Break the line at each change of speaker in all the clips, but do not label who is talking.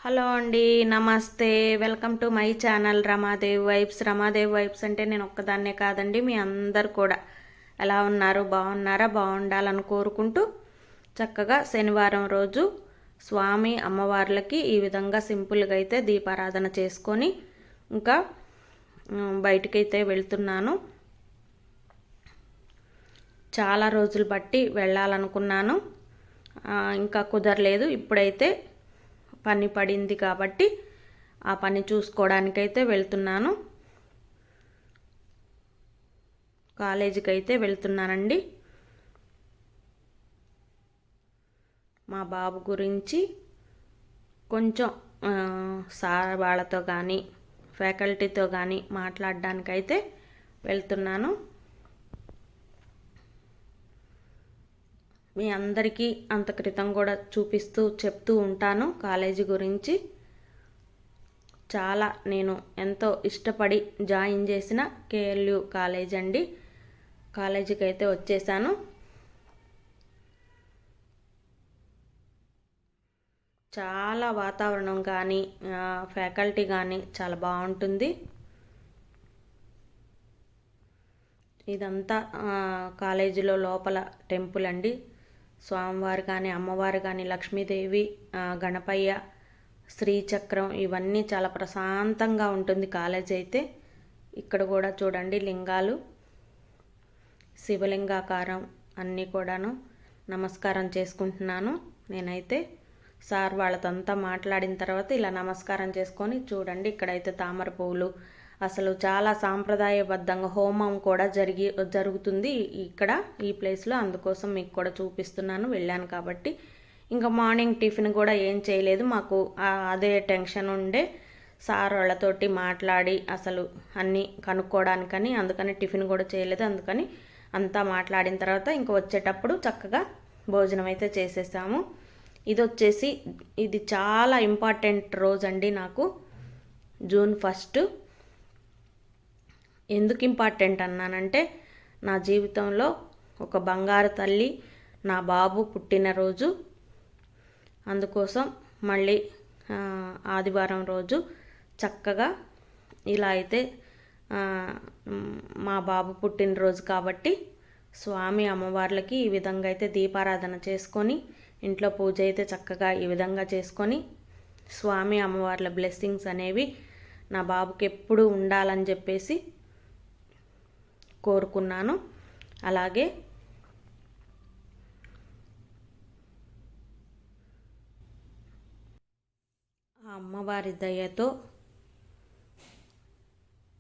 Hello అండి, నమస్తే. Welcome to my channel Ramadevi vibes. Ramadevi vibes అంటే నేను ఒక్కదాన్నే కాదండి, మీ అందరు కూడా ఎలా ఉన్నారు? బాగున్నారా? బాగుండాలని కోరుకుంటూ చక్కగా శనివారం రోజు స్వామి అమ్మవార్లకి ఈ విధంగా సింపుల్గా అయితే దీపారాధన చేసుకొని ఇంకా బయటికైతే వెళ్తున్నాను. చాలా రోజులు బట్టి వెళ్ళాలనుకున్నాను, ఇంకా కుదరలేదు. ఇప్పుడైతే పని పడింది కాబట్టి ఆ పని చూసుకోవడానికైతే వెళ్తున్నాను. కాలేజీకి అయితే వెళ్తున్నానండి. మా బాబు గురించి కొంచెం సార్ వాళ్ళతో కానీ ఫ్యాకల్టీతో కానీ మాట్లాడడానికైతే వెళ్తున్నాను. మీ అందరికీ అంత క్రితం కూడా చెప్తూ ఉంటాను కాలేజీ గురించి. చాలా నేను ఎంతో ఇష్టపడి జాయిన్ చేసిన కేఎల్యు కాలేజ్ అండి. కాలేజీకి అయితే వచ్చేసాను. చాలా వాతావరణం కానీ ఫ్యాకల్టీ కానీ చాలా బాగుంటుంది. ఇదంతా కాలేజీలో లోపల టెంపుల్ అండి. స్వామివారు కానీ అమ్మవారు కానీ లక్ష్మీదేవి, గణపయ్య, శ్రీచక్రం ఇవన్నీ చాలా ప్రశాంతంగా ఉంటుంది కాలేజ్ అయితే. ఇక్కడ కూడా చూడండి లింగాలు, శివలింగాకారం అన్నీ కూడాను నమస్కారం చేసుకుంటున్నాను నేనైతే. సార్ వాళ్ళతో మాట్లాడిన తర్వాత ఇలా నమస్కారం చేసుకొని చూడండి ఇక్కడైతే తామర పువ్వులు, అసలు చాలా సాంప్రదాయబద్ధంగా హోమం కూడా జరుగుతుంది ఇక్కడ ఈ ప్లేస్లో. అందుకోసం మీకు కూడా చూపిస్తున్నాను, వెళ్ళాను కాబట్టి. ఇంకా మార్నింగ్ టిఫిన్ కూడా ఏం చేయలేదు, మాకు అదే టెన్షన్ ఉండే సార్ వాళ్ళతోటి మాట్లాడి అసలు అన్నీ కనుక్కోవడానికని. అందుకని టిఫిన్ కూడా చేయలేదు. అందుకని అంతా మాట్లాడిన తర్వాత ఇంక వచ్చేటప్పుడు చక్కగా భోజనం అయితే చేసేసాము. ఇది చాలా ఇంపార్టెంట్ రోజు అండి నాకు, జూన్ 1. ఎందుకు ఇంపార్టెంట్ అన్నానంటే నా జీవితంలో ఒక బంగారు తల్లి, నా బాబు పుట్టినరోజు. అందుకోసం మళ్ళీ ఆదివారం రోజు చక్కగా ఇలా అయితే మా బాబు పుట్టినరోజు కాబట్టి స్వామి అమ్మవార్లకి ఈ విధంగా అయితే దీపారాధన చేసుకొని ఇంట్లో పూజ అయితే చక్కగా ఈ విధంగా చేసుకొని స్వామి అమ్మవార్ల బ్లెస్సింగ్స్ అనేవి నా బాబుకి ఎప్పుడూ ఉండాలని చెప్పేసి కోరుకున్నాను. అలాగే ఆ అమ్మవారి దయతో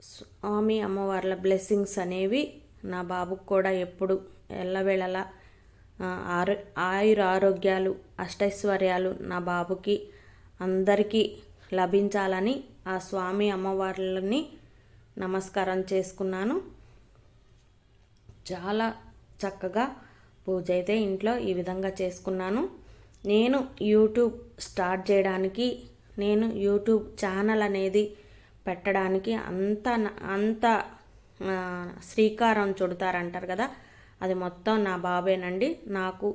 స్వామి అమ్మవార్ల బ్లెస్సింగ్స్ అనేవి నా బాబుకు కూడా ఎప్పుడు ఎల్లవేళలా ఆయురారోగ్యాలు, అష్టైశ్వర్యాలు నా బాబుకి అందరికీ లభించాలని ఆ స్వామి అమ్మవార్లని నమస్కారం చేసుకున్నాను. చాలా చక్కగా పూజ అయితే ఇంట్లో ఈ విధంగా చేసుకున్నాను. నేను యూట్యూబ్ స్టార్ట్ చేయడానికి, నేను యూట్యూబ్ ఛానల్ అనేది పెట్టడానికి అంత శ్రీకారం చుడతారంటారు కదా, అది మొత్తం నా బాబేనండి. నాకు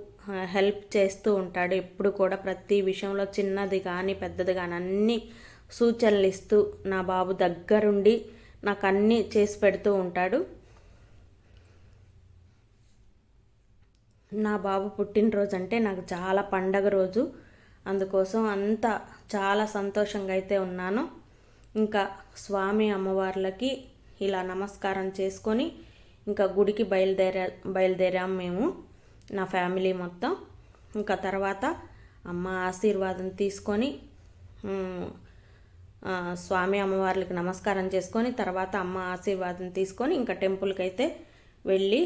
హెల్ప్ చేస్తూ ఉంటాడు ఎప్పుడు కూడా, ప్రతి విషయంలో చిన్నది కానీ పెద్దది కానీ అన్నీ సూచనలు ఇస్తూ నా బాబు దగ్గరుండి నాకు అన్నీ చేసి పెడుతూ ఉంటాడు. నా బాబు పుట్టినరోజు అంటే నాకు చాలా పండగ రోజు. అందుకోసం చాలా సంతోషంగా అయితే ఉన్నాను. ఇంకా స్వామి అమ్మవార్లకి ఇలా నమస్కారం చేసుకొని ఇంకా గుడికి బయలుదేరాం మేము, నా ఫ్యామిలీ మొత్తం. ఇంకా తర్వాత అమ్మ ఆశీర్వాదం తీసుకొని స్వామి అమ్మవార్లకి నమస్కారం చేసుకొని తర్వాత అమ్మ ఆశీర్వాదం తీసుకొని ఇంకా టెంపుల్కి అయితే వెళ్ళి,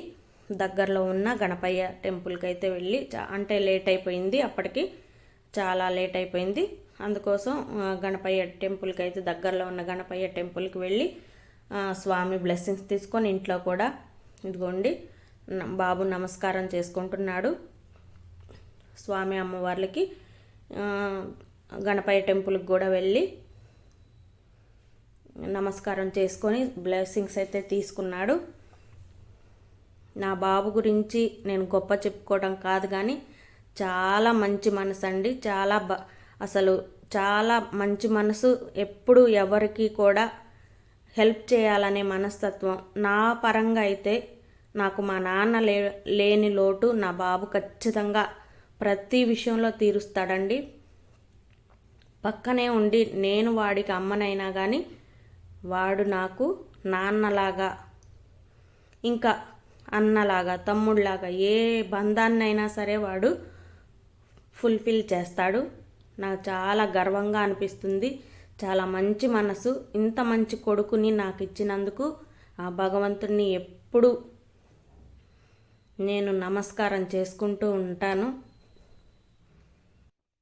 దగ్గరలో ఉన్న గణపయ్య టెంపుల్కి అయితే వెళ్ళి, అంటే లేట్ అయిపోయింది, అప్పటికి చాలా లేట్ అయిపోయింది. అందుకోసం గణపయ్య టెంపుల్కి అయితే దగ్గరలో ఉన్న గణపయ్య టెంపుల్కి వెళ్ళి స్వామి బ్లెస్సింగ్స్ తీసుకొని ఇంట్లో కూడా ఇదిగోండి బాబు నమస్కారం చేసుకుంటున్నాడు స్వామి అమ్మవార్లకి. గణపయ్య టెంపుల్కి కూడా వెళ్ళి నమస్కారం చేసుకొని బ్లెస్సింగ్స్ అయితే తీసుకున్నాడు. నా బాబు గురించి నేను గొప్ప చెప్పుకోవడం కాదు కానీ చాలా మంచి మనసు అండి. అసలు చాలా మంచి మనసు, ఎప్పుడు ఎవరికి కూడా హెల్ప్ చేయాలనే మనస్తత్వం. నా పరంగా అయితే నాకు మా నాన్న లేని లోటు నా బాబు ఖచ్చితంగా ప్రతి విషయంలో తీరుస్తాడండి. పక్కనే ఉండి నేను వాడికి అమ్మనైనా కానీ వాడు నాకు నాన్నలాగా, ఇంకా అన్నలాగా, తమ్ముళ్ళలాగా ఏ బంధాన్నైనా సరే వాడు ఫుల్ఫిల్ చేస్తాడు. నాకు చాలా గర్వంగా అనిపిస్తుంది. చాలా మంచి మనసు. ఇంత మంచి కొడుకుని నాకు ఇచ్చినందుకు ఆ భగవంతుడిని ఎప్పుడు నేను నమస్కారం చేసుకుంటూ ఉంటాను.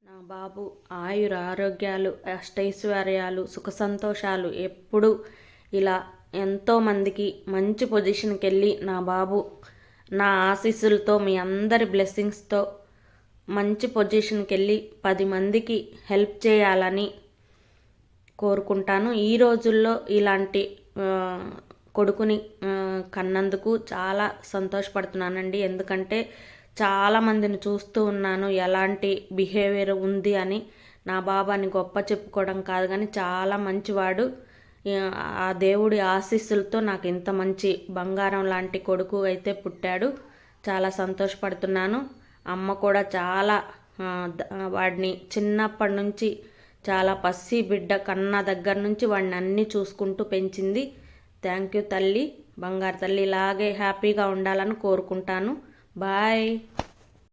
నా బాబు ఆయుర ఆరోగ్యాలు, అష్టైశ్వర్యాలు, సుఖ సంతోషాలు ఎప్పుడు ఇలా ఎంతోమందికి మంచి పొజిషన్కి వెళ్ళి నా బాబు నా ఆశీస్సులతో, మీ అందరి బ్లెస్సింగ్స్తో మంచి పొజిషన్కి వెళ్ళి 10 మందికి హెల్ప్ చేయాలని కోరుకుంటాను. ఈ రోజుల్లో ఇలాంటి కొడుకుని కన్నందుకు చాలా సంతోషపడుతున్నానండి. ఎందుకంటే చాలామందిని చూస్తూ ఉన్నాను ఎలాంటి బిహేవియర్ ఉంది అని. నా బాబాని గొప్ప చెప్పుకోవడం కాదు కానీ చాలా మంచివాడు. ఆ దేవుడి ఆశీస్సులతో నాకు ఇంత మంచి బంగారం లాంటి కొడుకు అయితే పుట్టాడు. చాలా సంతోషపడుతున్నాను. అమ్మ కూడా చాలా వాడిని చిన్నప్పటి నుంచి చాలా పసి బిడ్డ కన్న దగ్గర నుంచి వాడిని అన్నీ చూసుకుంటూ పెంచింది. థ్యాంక్ యూ తల్లి, బంగారు తల్లి. ఇలాగే హ్యాపీగా ఉండాలని కోరుకుంటాను. బాయ్.